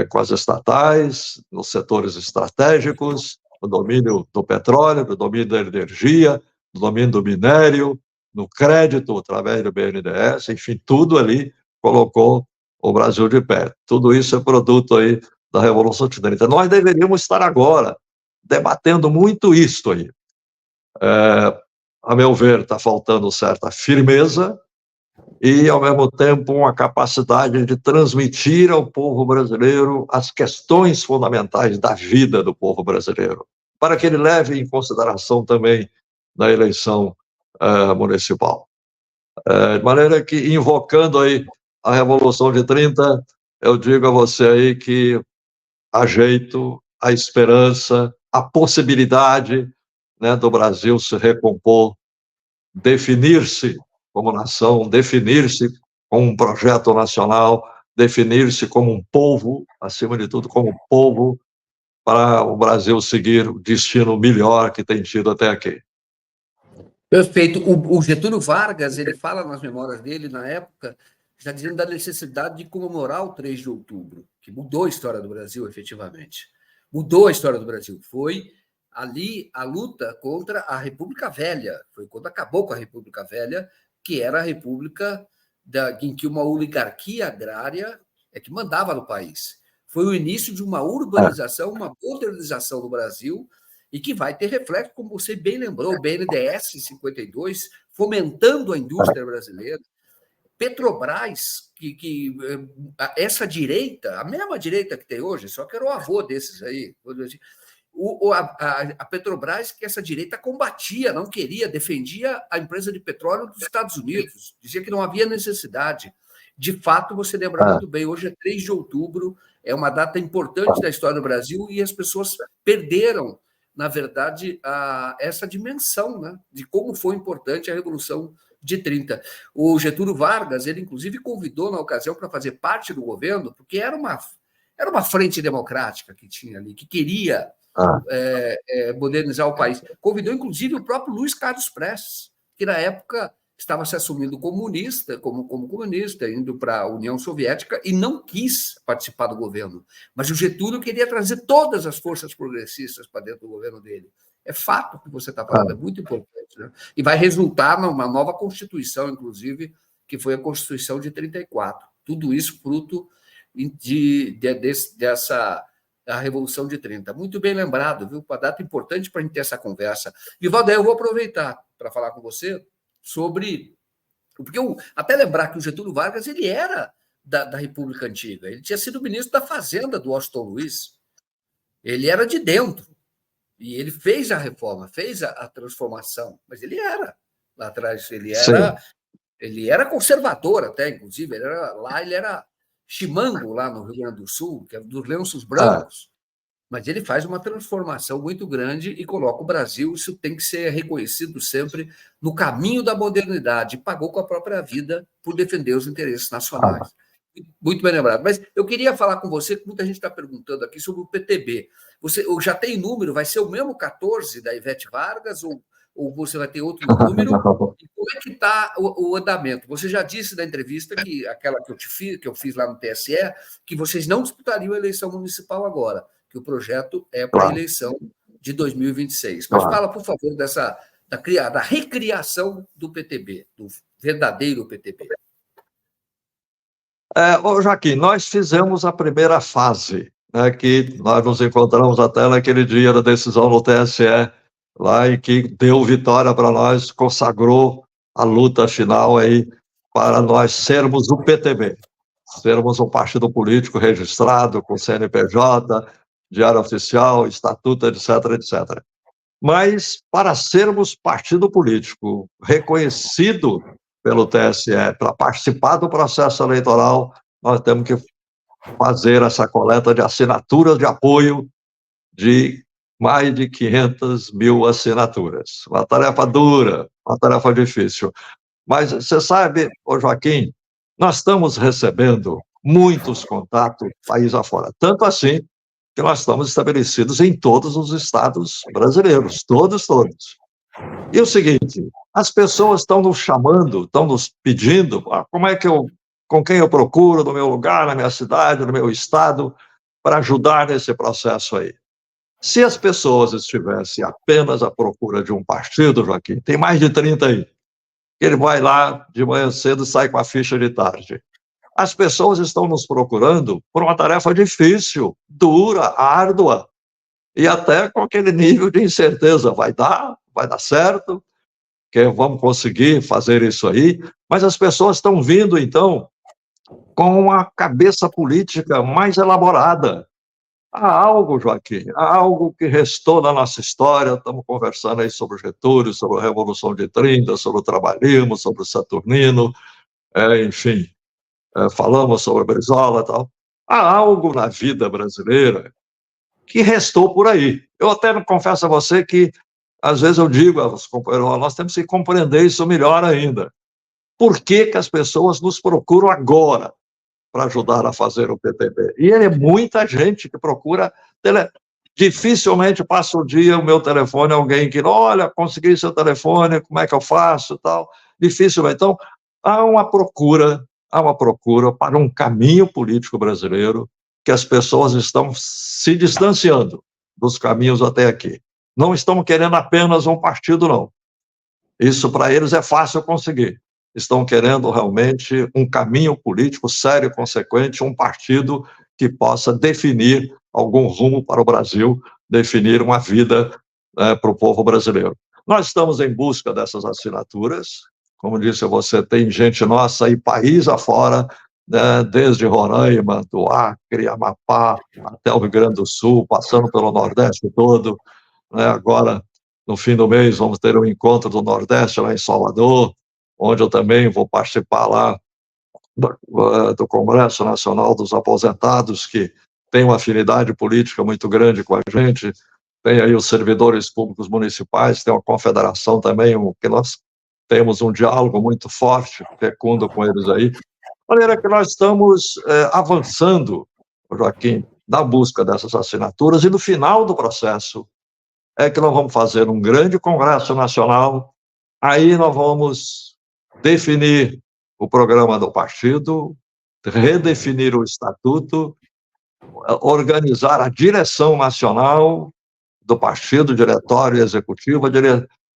Com as estatais, nos setores estratégicos, no domínio do petróleo, no domínio da energia, no domínio do minério, no crédito através do BNDES, enfim, tudo ali colocou o Brasil de pé. Tudo isso é produto aí da Revolução de 30. Nós deveríamos estar agora debatendo muito isso aí. A meu ver, está faltando certa firmeza e, ao mesmo tempo, uma capacidade de transmitir ao povo brasileiro as questões fundamentais da vida do povo brasileiro, para que ele leve em consideração também na eleição municipal. De maneira que, invocando aí a Revolução de 30, eu digo a você aí que há jeito, a esperança, a possibilidade, né, do Brasil se recompor, definir-se como nação, definir-se como um projeto nacional, definir-se como um povo, acima de tudo, como povo, para o Brasil seguir o destino melhor que tem tido até aqui. Perfeito. O Getúlio Vargas, ele fala nas memórias dele, na época, já dizendo da necessidade de comemorar o 3 de outubro, que mudou a história do Brasil, efetivamente. Mudou a história do Brasil. Foi ali a luta contra a República Velha. Foi quando acabou com a República Velha, que era a república em que uma oligarquia agrária é que mandava no país. Foi o início de uma urbanização, uma modernização do Brasil, e que vai ter reflexo, como você bem lembrou, o BNDES em 52, fomentando a indústria brasileira, Petrobras, que essa direita, a mesma direita que tem hoje, só que era o avô desses aí, a Petrobras, que essa direita combatia, não queria, defendia a empresa de petróleo dos Estados Unidos, dizia que não havia necessidade. De fato, você lembra muito bem, hoje é 3 de outubro, é uma data importante da história do Brasil e as pessoas perderam, na verdade, essa dimensão, né, de como foi importante a Revolução de 30. O Getúlio Vargas, ele inclusive convidou na ocasião para fazer parte do governo, porque era uma frente democrática que tinha ali, que queria modernizar o país. Convidou, inclusive, o próprio Luiz Carlos Prestes, que na época estava se assumindo comunista, como comunista, indo para a União Soviética, e não quis participar do governo. Mas o Getúlio queria trazer todas as forças progressistas para dentro do governo dele. É fato que você está falando, é muito importante. Né? E vai resultar numa nova Constituição, inclusive, que foi a Constituição de 34. Tudo isso fruto dessa a Revolução de 30. Muito bem lembrado, viu? Uma data importante para a gente ter essa conversa. Vivaldo, eu vou aproveitar para falar com você sobre... Porque até lembrar que o Getúlio Vargas ele era da República Antiga. Ele tinha sido ministro da Fazenda do Washington Luiz. Ele era de dentro. E ele fez a reforma, fez a transformação. Mas ele era lá atrás. Ele era conservador até, inclusive. Ele era Chimango, lá no Rio Grande do Sul, que é dos lenços brancos, mas ele faz uma transformação muito grande e coloca o Brasil, isso tem que ser reconhecido sempre, no caminho da modernidade, pagou com a própria vida por defender os interesses nacionais. Muito bem lembrado. Mas eu queria falar com você, que muita gente está perguntando aqui sobre o PTB. Você já tem número? Vai ser o mesmo 14 da Ivete Vargas ou você vai ter outro número? E como é que está o andamento? Você já disse na entrevista, que aquela que eu fiz lá no TSE, que vocês não disputariam a eleição municipal agora, que o projeto é para a eleição de 2026. Mas fala, por favor, da recriação do PTB, do verdadeiro PTB. Joaquim, nós fizemos a primeira fase, né, que nós nos encontramos até naquele dia da decisão no TSE, lá em que deu vitória para nós, consagrou a luta final aí para nós sermos o PTB, sermos um partido político registrado com CNPJ, diário oficial, estatuto, etc, etc. Mas para sermos partido político reconhecido pelo TSE, para participar do processo eleitoral, nós temos que fazer essa coleta de assinaturas de apoio de mais de 500 mil assinaturas. Uma tarefa dura, uma tarefa difícil. Mas você sabe, Joaquim, nós estamos recebendo muitos contatos país afora. Tanto assim que nós estamos estabelecidos em todos os estados brasileiros, todos. E o seguinte, as pessoas estão nos chamando, estão nos pedindo, com quem eu procuro no meu lugar, na minha cidade, no meu estado, para ajudar nesse processo aí. Se as pessoas estivessem apenas à procura de um partido, Joaquim, tem mais de 30 aí, ele vai lá de manhã cedo e sai com a ficha de tarde. As pessoas estão nos procurando por uma tarefa difícil, dura, árdua, e até com aquele nível de incerteza, vai dar certo, que vamos conseguir fazer isso aí, mas as pessoas estão vindo, então, com uma cabeça política mais elaborada. Há algo, Joaquim, há algo que restou na nossa história, estamos conversando aí sobre o Getúlio, sobre a Revolução de 30, sobre o trabalhismo, sobre o Saturnino, enfim, falamos sobre o Brizola e tal. Há algo na vida brasileira que restou por aí. Eu até confesso a você que, às vezes eu digo aos companheiros, nós temos que compreender isso melhor ainda. Por que as pessoas nos procuram agora para ajudar a fazer o PTB? E é muita gente que procura, dificilmente passa o dia o meu telefone, alguém que, olha, consegui seu telefone, como é que eu faço, tal, dificilmente. Então, há uma procura para um caminho político brasileiro que as pessoas estão se distanciando dos caminhos até aqui. Não estão querendo apenas um partido, não. Isso para eles é fácil conseguir. Estão querendo realmente um caminho político sério e consequente, um partido que possa definir algum rumo para o Brasil, definir uma vida para o povo brasileiro. Nós estamos em busca dessas assinaturas. Como disse você, tem gente nossa aí, país afora, né, desde Roraima, do Acre, Amapá, até o Rio Grande do Sul, passando pelo Nordeste todo. Né? Agora, no fim do mês, vamos ter um encontro do Nordeste lá em Salvador, onde eu também vou participar lá do Congresso Nacional dos Aposentados, que tem uma afinidade política muito grande com a gente. Tem aí os servidores públicos municipais, tem uma confederação também, que nós temos um diálogo muito forte, fecundo com eles aí. De maneira que nós estamos avançando, Joaquim, na busca dessas assinaturas, e no final do processo é que nós vamos fazer um grande congresso nacional, aí nós vamos definir o programa do partido, redefinir o estatuto, organizar a direção nacional do partido, diretório e executivo,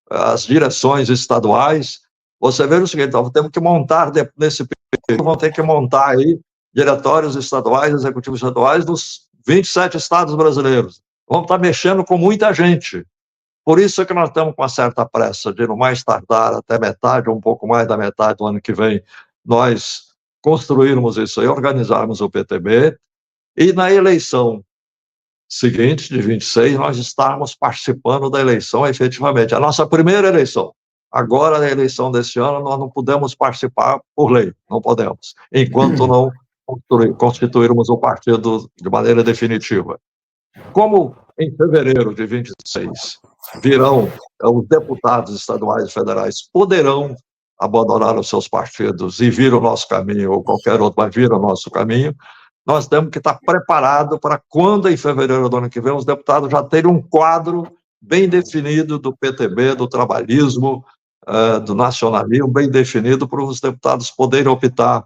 as direções estaduais. Você vê o seguinte, nós temos que montar, nesse período, vamos ter que montar aí diretórios estaduais, executivos estaduais dos 27 estados brasileiros. Vamos estar mexendo com muita gente. Por isso é que nós estamos com uma certa pressa de, no mais tardar, até metade, ou um pouco mais da metade do ano que vem, nós construirmos isso aí, organizarmos o PTB, e na eleição seguinte, de 26, nós estamos participando da eleição efetivamente. A nossa primeira eleição. Agora, na eleição desse ano, nós não podemos participar por lei, não podemos, enquanto não constituirmos o partido de maneira definitiva. Como em fevereiro de 26 virão os deputados estaduais e federais poderão abandonar os seus partidos e vir o nosso caminho, ou qualquer outro vai vir o nosso caminho, nós temos que estar preparados para quando, em fevereiro do ano que vem, os deputados já terem um quadro bem definido do PTB, do trabalhismo, do nacionalismo, bem definido para os deputados poderem optar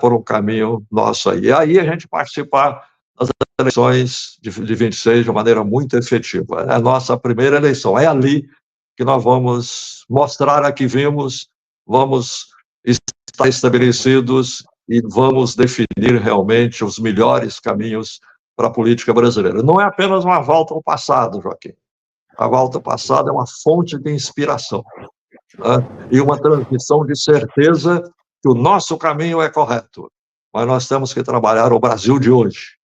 por um caminho nosso aí. E aí a gente participar das eleições de 26 de maneira muito efetiva. É a nossa primeira eleição. É ali que nós vamos mostrar a que vimos, vamos estar estabelecidos e vamos definir realmente os melhores caminhos para a política brasileira. Não é apenas uma volta ao passado, Joaquim. A volta ao passado é uma fonte de inspiração, né? E uma transmissão de certeza que o nosso caminho é correto. Mas nós temos que trabalhar o Brasil de hoje.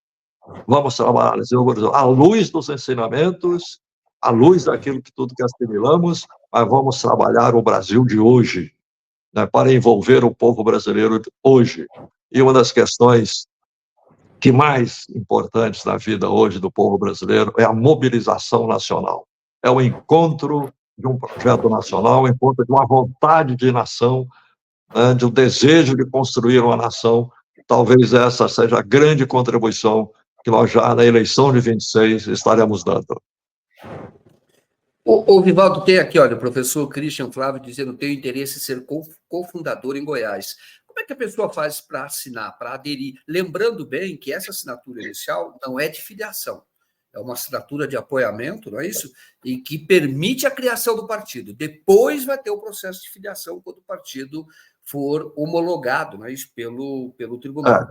Vamos trabalhar o Brasil à luz dos ensinamentos, à luz daquilo que tudo que assimilamos, mas vamos trabalhar o Brasil de hoje, né, para envolver o povo brasileiro hoje. E uma das questões que mais importantes na vida hoje do povo brasileiro é a mobilização nacional. É o encontro de um projeto nacional, o encontro de uma vontade de nação, né, de um desejo de construir uma nação. Talvez essa seja a grande contribuição que nós já na eleição de 26 estaremos dando. O Vivaldo, tem aqui, olha, o professor Christian Flávio dizendo que tem interesse em ser cofundador em Goiás. Como é que a pessoa faz para assinar, para aderir? Lembrando bem que essa assinatura inicial não é de filiação, é uma assinatura de apoiamento, não é isso? E que permite a criação do partido. Depois vai ter o processo de filiação quando o partido for homologado, não é isso? Pelo tribunal.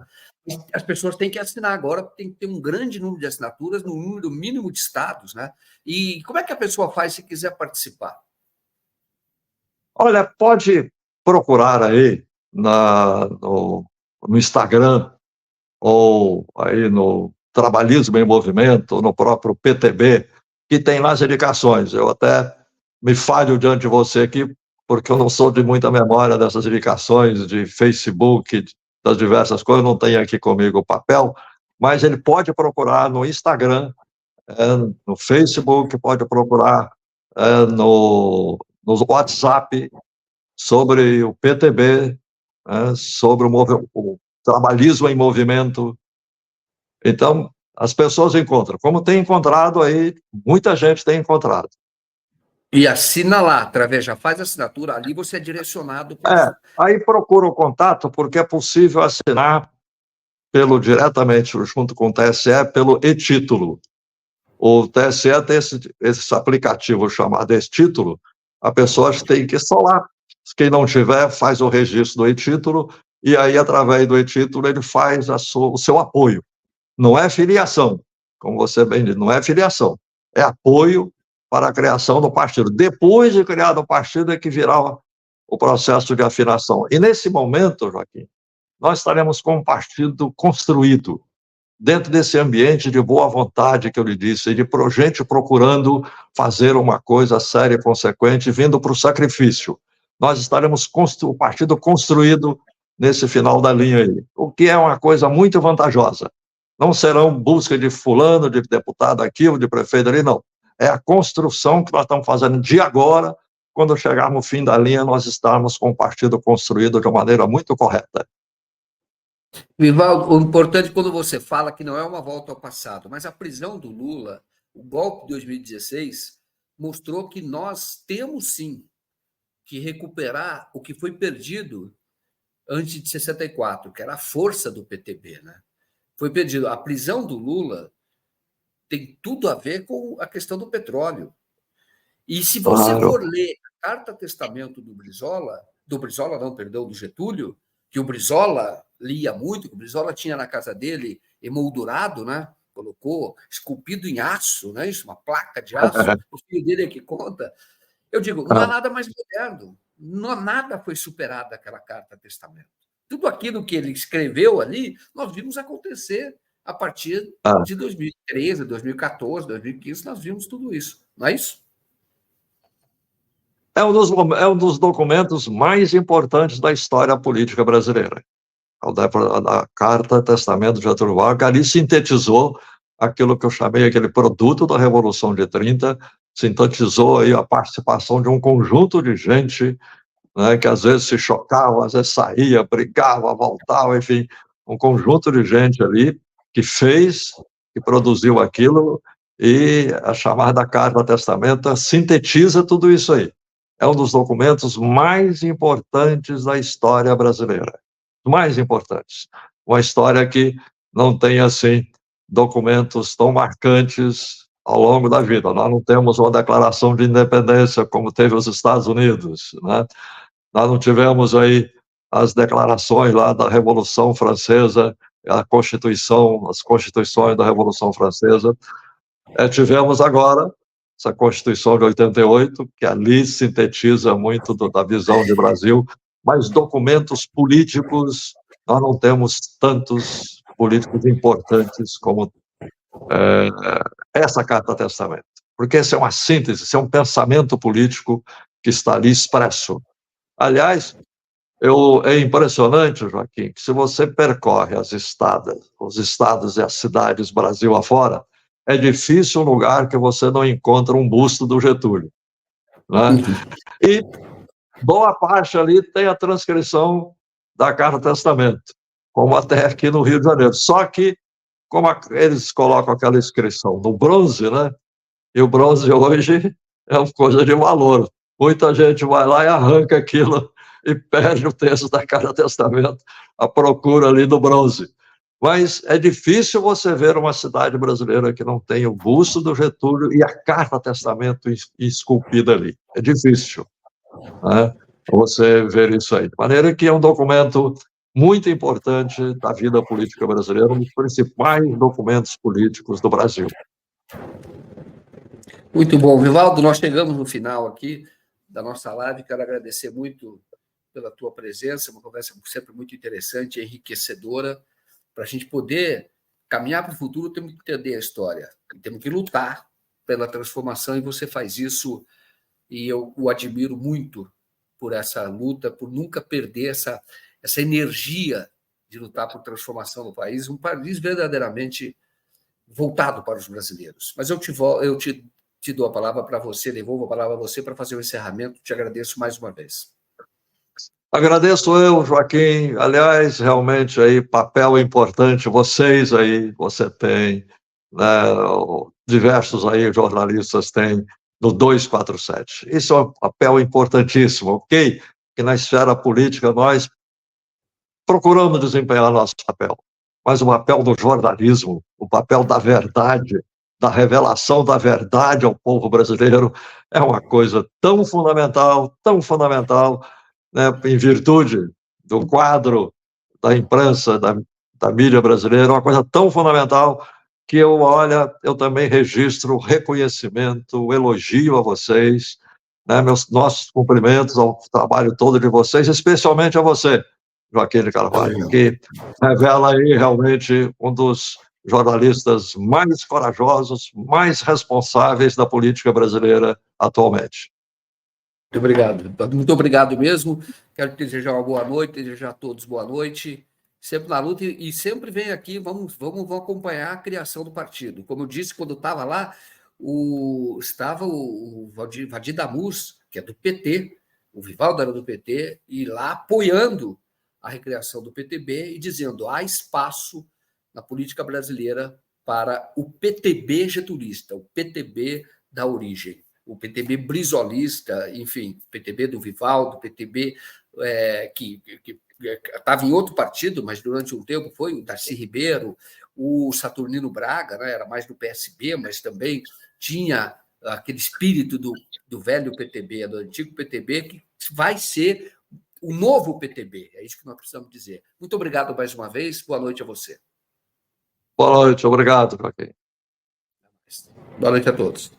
As pessoas têm que assinar agora, tem que ter um grande número de assinaturas, no número mínimo de estados, né? E como é que a pessoa faz se quiser participar? Olha, pode procurar aí no Instagram, ou aí no Trabalhismo em Movimento, ou no próprio PTB, que tem lá as indicações. Eu até me falho diante de você aqui, porque eu não sou de muita memória dessas indicações de Facebook, das diversas coisas, não tenho aqui comigo o papel, mas ele pode procurar no Instagram, no Facebook, pode procurar no WhatsApp sobre o PTB, sobre o trabalhismo em movimento. Então, as pessoas encontram. Como tem encontrado aí, muita gente tem encontrado. E assina lá, através, já faz a assinatura, ali você é direcionado para... Aí procura o contato, porque é possível assinar diretamente junto com o TSE, pelo e-título. O TSE tem esse aplicativo chamado e-título, a pessoa tem que instalar. Quem não tiver, faz o registro do e-título, e aí, através do e-título, ele faz o seu apoio. Não é filiação, como você bem disse, não é filiação, é apoio para a criação do partido. Depois de criado o partido é que virá o processo de afinação. E nesse momento, Joaquim, nós estaremos com um partido construído, dentro desse ambiente de boa vontade que eu lhe disse, de gente procurando fazer uma coisa séria e consequente, vindo para o sacrifício. Nós estaremos o partido construído nesse final da linha aí, o que é uma coisa muito vantajosa. Não serão busca de fulano, de deputado aqui, ou de prefeito ali, não. É a construção que nós estamos fazendo de agora, quando chegarmos no fim da linha, nós estamos com o partido construído de uma maneira muito correta. Vivaldo, o importante quando você fala que não é uma volta ao passado, mas a prisão do Lula, o golpe de 2016, mostrou que nós temos sim que recuperar o que foi perdido antes de 64, que era a força do PTB, né? Foi perdido. A prisão do Lula tem tudo a ver com a questão do petróleo. E se você for ler a carta-testamento do Getúlio, que o Brizola lia muito, que o Brizola tinha na casa dele emoldurado, né? Colocou, esculpido em aço, né? Isso, uma placa de aço, o filho dele é que conta. Eu digo, não há nada mais moderno, nada foi superado daquela carta-testamento. Tudo aquilo que ele escreveu ali, nós vimos acontecer a partir de 2013, 2014, 2015, nós vimos tudo isso, não é isso? É um dos documentos mais importantes da história política brasileira. da Carta Testamento de Getúlio Vargas, que ali sintetizou aquilo que eu chamei aquele produto da Revolução de 30, sintetizou aí a participação de um conjunto de gente, né, que às vezes se chocava, às vezes saía, brigava, voltava, enfim, um conjunto de gente ali que fez, que produziu aquilo, e a chamada Carta Testamento sintetiza tudo isso aí. É um dos documentos mais importantes da história brasileira. Mais importantes. Uma história que não tem, assim, documentos tão marcantes ao longo da vida. Nós não temos uma declaração de independência como teve os Estados Unidos, né? Nós não tivemos aí as declarações lá da Revolução Francesa, a Constituição, as constituições da Revolução Francesa. Tivemos agora essa Constituição de 88, que ali sintetiza muito da visão de Brasil, mas documentos políticos, nós não temos tantos políticos importantes como essa Carta Testamento, porque essa é uma síntese, esse é um pensamento político que está ali expresso. Aliás, é impressionante, Joaquim, que se você percorre os estados e as cidades Brasil afora, é difícil um lugar que você não encontra um busto do Getúlio, né? E boa parte ali tem a transcrição da Carta Testamento, como até aqui no Rio de Janeiro. Só que, como eles colocam aquela inscrição no bronze, né? E o bronze hoje é uma coisa de valor. Muita gente vai lá e arranca aquilo e perde o texto da Carta Testamento, a procura ali do bronze. Mas é difícil você ver uma cidade brasileira que não tenha o busto do Getúlio e a Carta Testamento esculpida ali. É difícil, né, você ver isso aí. De maneira que é um documento muito importante da vida política brasileira, um dos principais documentos políticos do Brasil. Muito bom, Vivaldo, nós chegamos no final aqui da nossa live, quero agradecer muito pela tua presença, uma conversa sempre muito interessante, enriquecedora, para a gente poder caminhar para o futuro, temos que entender a história, temos que lutar pela transformação, e você faz isso, e eu o admiro muito por essa luta, por nunca perder essa energia de lutar por transformação no país, um país verdadeiramente voltado para os brasileiros. Mas eu te dou a palavra para você, devolvo a palavra a você para fazer o encerramento, te agradeço mais uma vez. Agradeço eu, Joaquim. Aliás, realmente aí, papel importante, vocês aí, você tem, né, diversos aí jornalistas têm no 247. Isso é um papel importantíssimo, ok? Que na esfera política nós procuramos desempenhar nosso papel, mas o papel do jornalismo, o papel da verdade, da revelação da verdade ao povo brasileiro, é uma coisa tão fundamental, né, em virtude do quadro da imprensa, da mídia brasileira, uma coisa tão fundamental que eu também registro reconhecimento, elogio a vocês, né, nossos cumprimentos ao trabalho todo de vocês, especialmente a você, Joaquim de Carvalho, que revela aí realmente um dos jornalistas mais corajosos, mais responsáveis da política brasileira atualmente. Muito obrigado mesmo. Quero desejar uma boa noite, desejar a todos boa noite. Sempre na luta e sempre vem aqui, vamos acompanhar a criação do partido. Como eu disse, quando eu estava lá, estava o Vadir Damus, que é do PT, o Vivaldo era do PT, e lá apoiando a recriação do PTB e dizendo: há espaço na política brasileira para o PTB getulista, o PTB da origem. O PTB brisolista, enfim, PTB do Vivaldo, PTB que estava em outro partido, mas durante um tempo foi o Darcy Ribeiro, o Saturnino Braga, né, era mais do PSB, mas também tinha aquele espírito do velho PTB, do antigo PTB, que vai ser o novo PTB, é isso que nós precisamos dizer. Muito obrigado mais uma vez, boa noite a você. Boa noite, obrigado, Joaquim. Boa noite a todos.